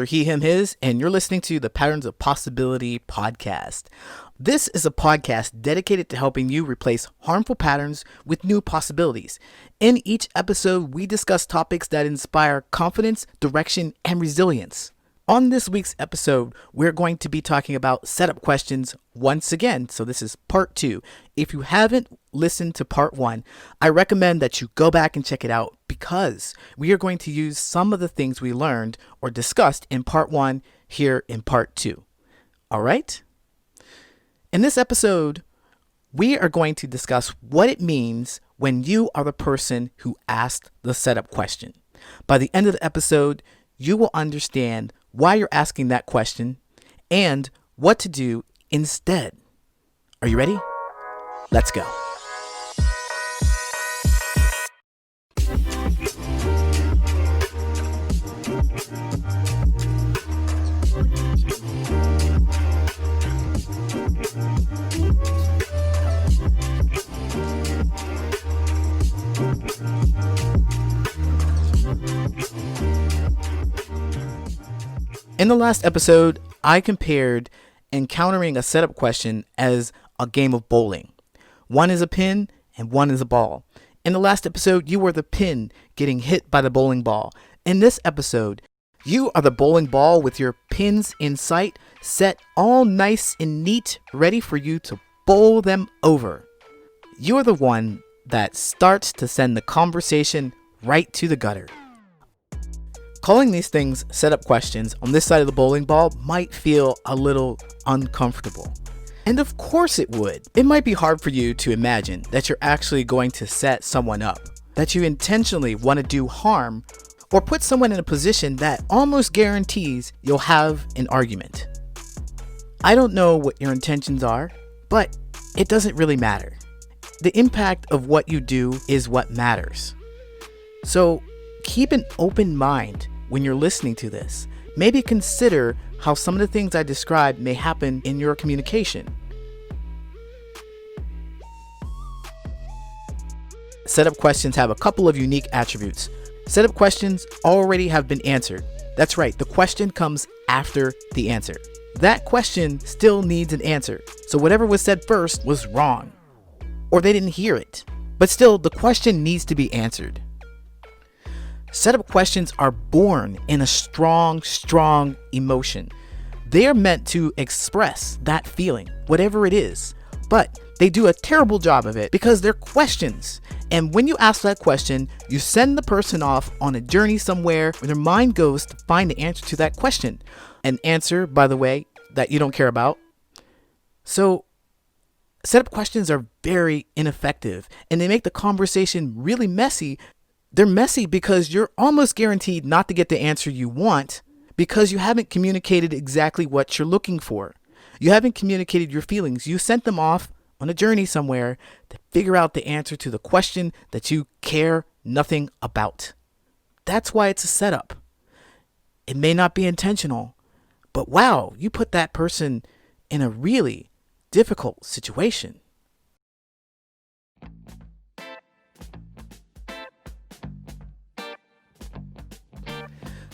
He, him, his, and you're listening to the Patterns of Possibility podcast. This is a podcast dedicated to helping you replace harmful patterns with new possibilities. In each episode, we discuss topics that inspire confidence, direction, and resilience. On this week's episode, we're going to be talking about setup questions once again. So this is part 2. If you haven't listened to part 1, I recommend that you go back and check it out because we are going to use some of the things we learned or discussed in part 1 here in part 2. All right? In this episode, we are going to discuss what it means when you are the person who asked the setup question. By the end of the episode, you will understand why you're asking that question and what to do instead. Are you ready? Let's go. In the last episode, I compared encountering a setup question as a game of bowling. One is a pin and one is a ball. In the last episode, you were the pin getting hit by the bowling ball. In this episode, you are the bowling ball with your pins in sight, set all nice and neat, ready for you to bowl them over. You are the one that starts to send the conversation right to the gutter. Calling these things setup questions on this side of the bowling ball might feel a little uncomfortable. And of course it would. It might be hard for you to imagine that you're actually going to set someone up, that you intentionally want to do harm, or put someone in a position that almost guarantees you'll have an argument. I don't know what your intentions are, but it doesn't really matter. The impact of what you do is what matters. So keep an open mind when you're listening to this. Maybe consider how some of the things I described may happen in your communication. Setup questions have a couple of unique attributes. Setup questions already have been answered. That's right, the question comes after the answer. That question still needs an answer. So whatever was said first was wrong, or they didn't hear it. But still, the question needs to be answered. Setup questions are born in a strong emotion. They are meant to express that feeling, whatever it is, but they do a terrible job of it because they're questions. And when you ask that question, you send the person off on a journey somewhere where their mind goes to find the answer to that question. An answer, by the way, that you don't care about. So setup questions are very ineffective and they make the conversation really messy. They're messy because you're almost guaranteed not to get the answer you want because you haven't communicated exactly what you're looking for. You haven't communicated your feelings. You sent them off on a journey somewhere to figure out the answer to the question that you care nothing about. That's why it's a setup. It may not be intentional, but wow, you put that person in a really difficult situation.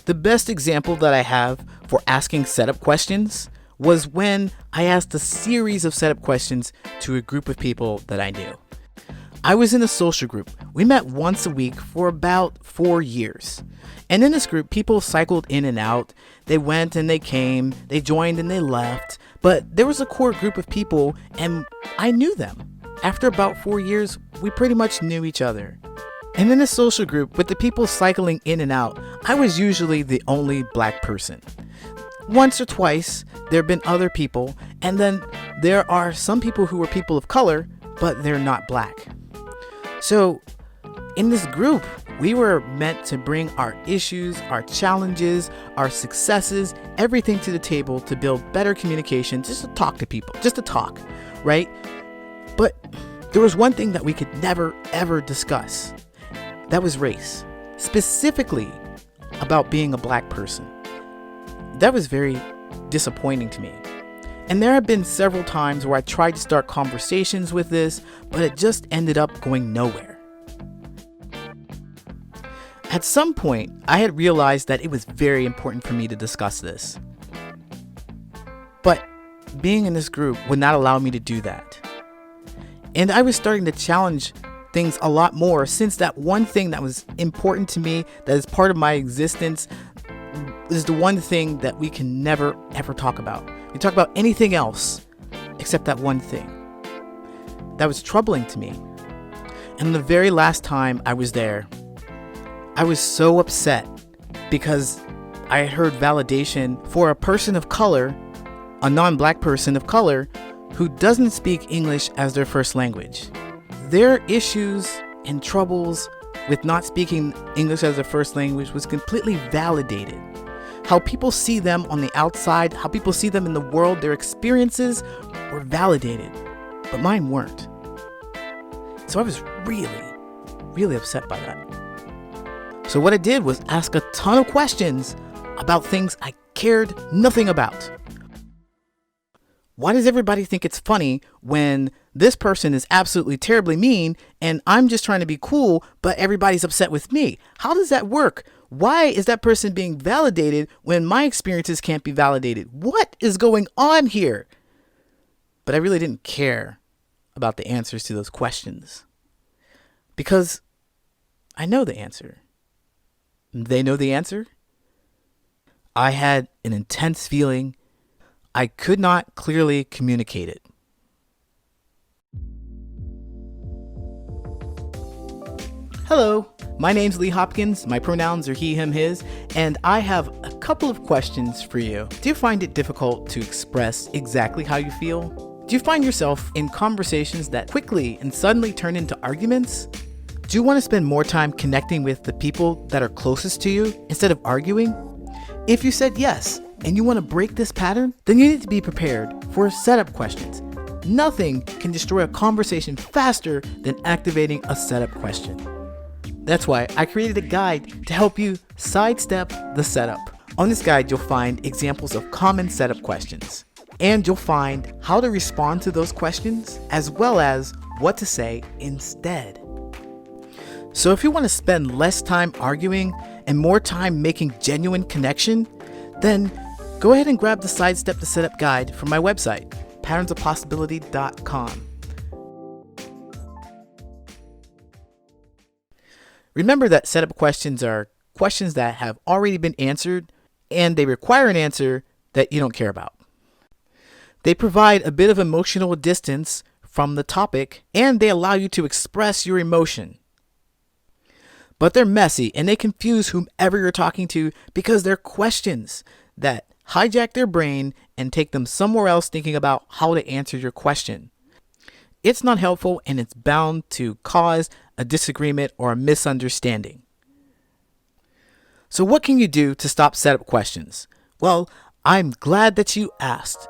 The best example that I have for asking setup questions was when I asked a series of setup questions to a group of people that I knew. I was in a social group. We met once a week for about 4 years. And in this group, people cycled in and out. They went and they came, they joined and they left. But there was a core group of people and I knew them. After about 4 years, we pretty much knew each other. And in a social group with the people cycling in and out, I was usually the only black person. Once or twice, there have been other people, and then there are some people who are people of color, but they're not black. So in this group, we were meant to bring our issues, our challenges, our successes, everything to the table to build better communication, just to talk to people, just to talk, right? But there was one thing that we could never, ever discuss. That was race, specifically about being a black person. That was very disappointing to me. And there have been several times where I tried to start conversations with this, but it just ended up going nowhere. At some point, I had realized that it was very important for me to discuss this. But being in this group would not allow me to do that. And I was starting to challenge things a lot more, since that one thing that was important to me, that is part of my existence, is the one thing that we can never ever talk about. We talk about anything else except that one thing. That was troubling to me. And the very last time I was there, I was so upset because I had heard validation for a person of color, a non-black person of color, who doesn't speak English as their first language. Their issues and troubles with not speaking English as their first language was completely validated. How people see them on the outside, how people see them in the world, their experiences were validated, but mine weren't. So I was really upset by that. So what I did was ask a ton of questions about things I cared nothing about. Why does everybody think it's funny when this person is absolutely terribly mean and I'm just trying to be cool, but everybody's upset with me? How does that work? Why is that person being validated when my experiences can't be validated? What is going on here? But I really didn't care about the answers to those questions because I know the answer. They know the answer. I had an intense feeling. I could not clearly communicate it. Hello, my name's Lee Hopkins. My pronouns are he, him, his, and I have a couple of questions for you. Do you find it difficult to express exactly how you feel? Do you find yourself in conversations that quickly and suddenly turn into arguments? Do you want to spend more time connecting with the people that are closest to you instead of arguing? If you said yes, and you want to break this pattern, then you need to be prepared for setup questions. Nothing can destroy a conversation faster than activating a setup question. That's why I created a guide to help you sidestep the setup. On this guide, you'll find examples of common setup questions, and you'll find how to respond to those questions, as well as what to say instead. So if you want to spend less time arguing and more time making genuine connection, then go ahead and grab the Sidestep the Setup guide from my website, patternsofpossibility.com. Remember that setup questions are questions that have already been answered, and they require an answer that you don't care about. They provide a bit of emotional distance from the topic, and they allow you to express your emotion. But they're messy, and they confuse whomever you're talking to because they're questions that hijack their brain and take them somewhere else thinking about how to answer your question. It's not helpful, and it's bound to cause a disagreement or a misunderstanding. So what can you do to stop setup questions? Well, I'm glad that you asked.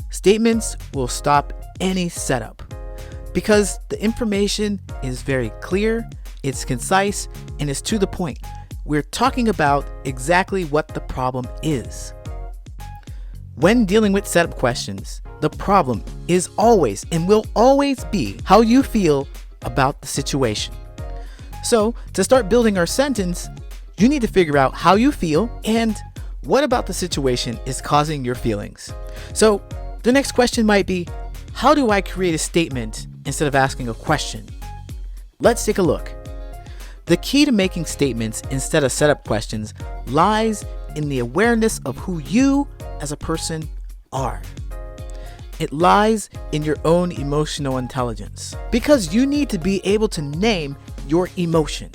Statements will stop any setup because the information is very clear, it's concise, and it's to the point. We're talking about exactly what the problem is. When dealing with setup questions, the problem is always and will always be how you feel about the situation. So, to start building our sentence, you need to figure out how you feel and what about the situation is causing your feelings. So, the next question might be, how do I create a statement instead of asking a question? Let's take a look. The key to making statements instead of setup questions lies in the awareness of who you as a person are. It lies in your own emotional intelligence because you need to be able to name your emotion.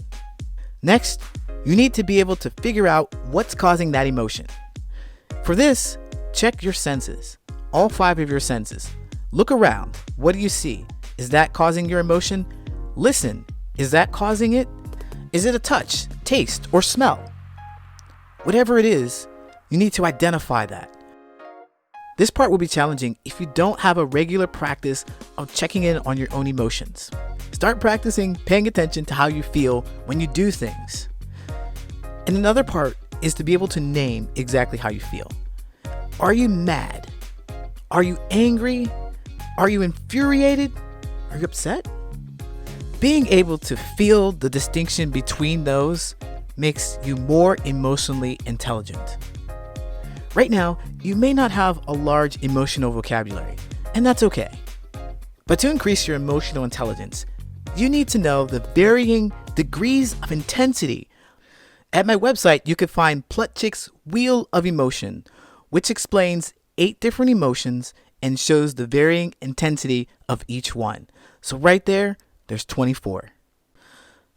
Next, you need to be able to figure out what's causing that emotion. For this, check your senses, all 5 of your senses. Look around. What do you see? Is that causing your emotion? Listen. Is that causing it? Is it a touch, taste, or smell? Whatever it is, you need to identify that. This part will be challenging if you don't have a regular practice of checking in on your own emotions. Start practicing paying attention to how you feel when you do things. And another part is to be able to name exactly how you feel. Are you mad? Are you angry? Are you infuriated? Are you upset? Being able to feel the distinction between those makes you more emotionally intelligent. Right now, you may not have a large emotional vocabulary, and that's okay. But to increase your emotional intelligence, you need to know the varying degrees of intensity. At my website, you could find Plutchik's Wheel of Emotion, which explains 8 different emotions and shows the varying intensity of each one. So right there's 24.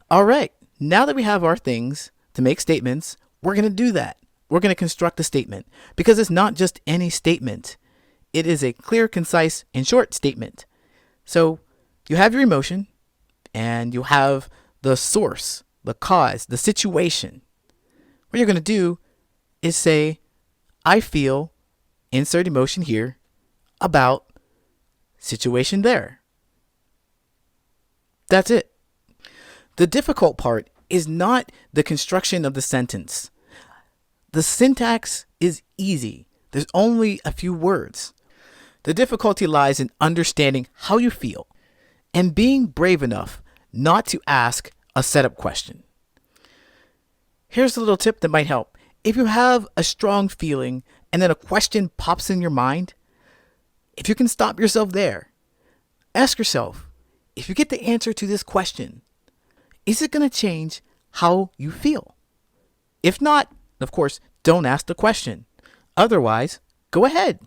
All right, now that we have our things to make statements, we're going to do that. We're going to construct a statement because it's not just any statement. It is a clear, concise, and short statement. So you have your emotion and you have the source, the cause, the situation. What you're going to do is say, I feel, insert emotion here, about situation there. That's it. The difficult part is not the construction of the sentence. The syntax is easy. There's only a few words. The difficulty lies in understanding how you feel and being brave enough not to ask a setup question. Here's a little tip that might help. If you have a strong feeling and then a question pops in your mind, if you can stop yourself there, ask yourself, if you get the answer to this question, is it going to change how you feel? If not, of course, don't ask the question. Otherwise, go ahead.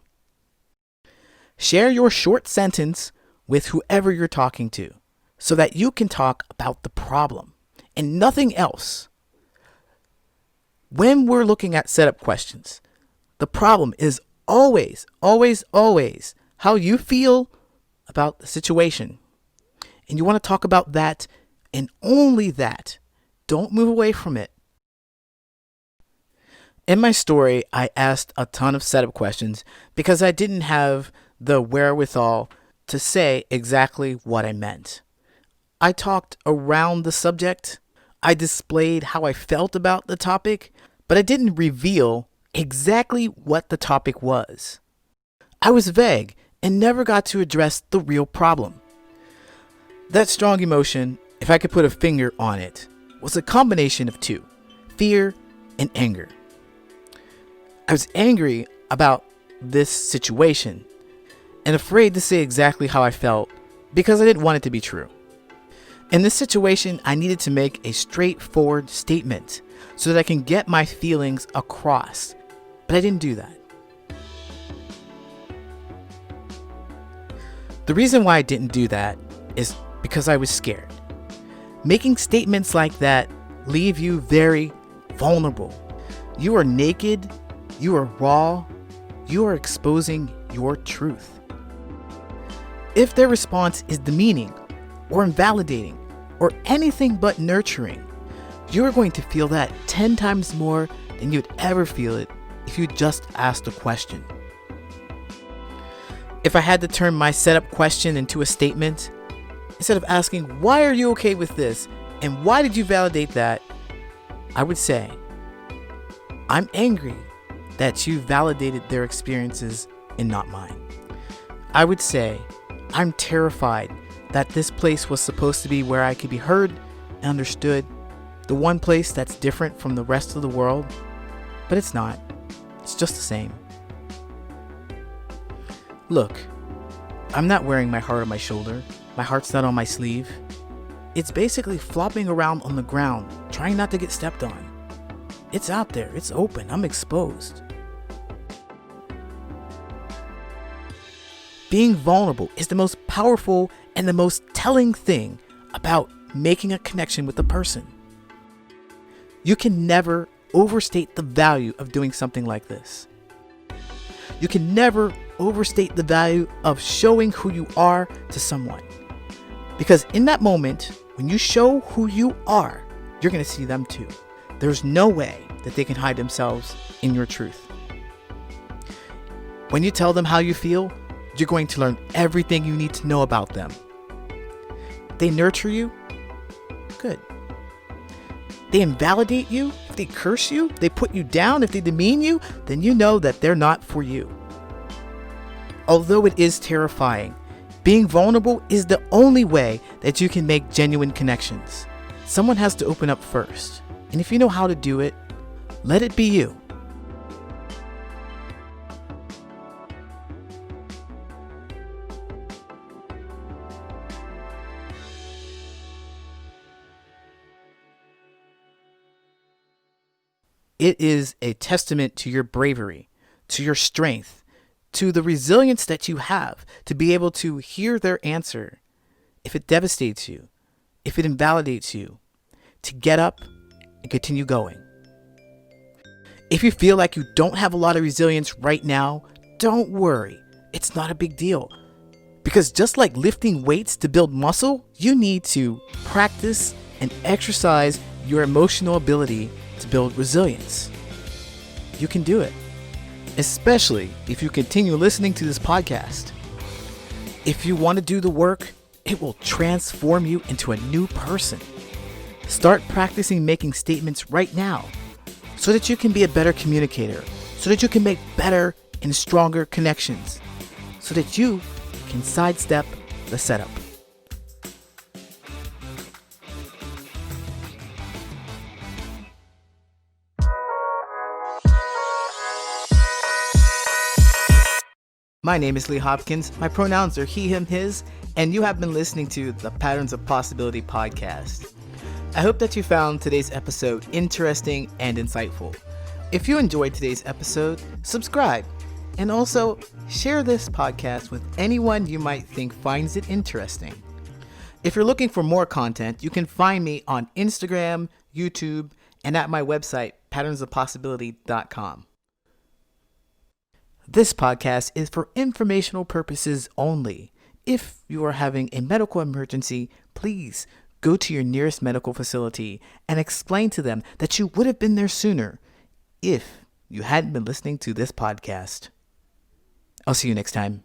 Share your short sentence with whoever you're talking to so that you can talk about the problem and nothing else. When we're looking at setup questions, the problem is always how you feel about the situation. And you want to talk about that and only that. Don't move away from it. In my story, I asked a ton of setup questions because I didn't have the wherewithal to say exactly what I meant. I talked around the subject. I displayed how I felt about the topic, but I didn't reveal exactly what the topic was. I was vague and never got to address the real problem. That strong emotion, if I could put a finger on it, was a combination of two, fear and anger. I was angry about this situation and afraid to say exactly how I felt because I didn't want it to be true. In this situation, I needed to make a straightforward statement so that I can get my feelings across, but I didn't do that. The reason why I didn't do that is because I was scared. Making statements like that leave you very vulnerable. You are naked, you are raw, you are exposing your truth. If their response is demeaning or invalidating or anything but nurturing, you are going to feel that 10 times more than you'd ever feel it if you just asked a question. If I had to turn my setup question into a statement, instead of asking, why are you okay with this? And why did you validate that? I would say, I'm angry that you validated their experiences and not mine. I would say, I'm terrified that this place was supposed to be where I could be heard and understood, the one place that's different from the rest of the world, but it's not. It's just the same. Look, I'm not wearing my heart on my shoulder. My heart's not on my sleeve. It's basically flopping around on the ground, trying not to get stepped on. It's out there, it's open, I'm exposed. Being vulnerable is the most powerful and the most telling thing about making a connection with a person. You can never overstate the value of doing something like this. You can never overstate the value of showing who you are to someone. Because in that moment, when you show who you are, you're going to see them too. There's no way that they can hide themselves in your truth. When you tell them how you feel, you're going to learn everything you need to know about them. They nurture you, good. They invalidate you, if they curse you, they put you down, if they demean you, then you know that they're not for you. Although it is terrifying, Being vulnerable is the only way that you can make genuine connections. Someone has to open up first. And if you know how to do it, let it be you. It is a testament to your bravery, to your strength, to the resilience that you have to be able to hear their answer. If it devastates you, if it invalidates you, to get up and continue going. If you feel like you don't have a lot of resilience right now, don't worry. It's not a big deal. Because just like lifting weights to build muscle, you need to practice and exercise your emotional ability to build resilience. You can do it, especially if you continue listening to this podcast. If you want to do the work, it will transform you into a new person. Start practicing making statements right now so that you can be a better communicator, so that you can make better and stronger connections, so that you can sidestep the setup. My name is Lee Hopkins. My pronouns are he, him, his, and you have been listening to the Patterns of Possibility podcast. I hope that you found today's episode interesting and insightful. If you enjoyed today's episode, subscribe, and also share this podcast with anyone you might think finds it interesting. If you're looking for more content, you can find me on Instagram, YouTube, and at my website, patternsofpossibility.com. This podcast is for informational purposes only. If you are having a medical emergency, please go to your nearest medical facility and explain to them that you would have been there sooner if you hadn't been listening to this podcast. I'll see you next time.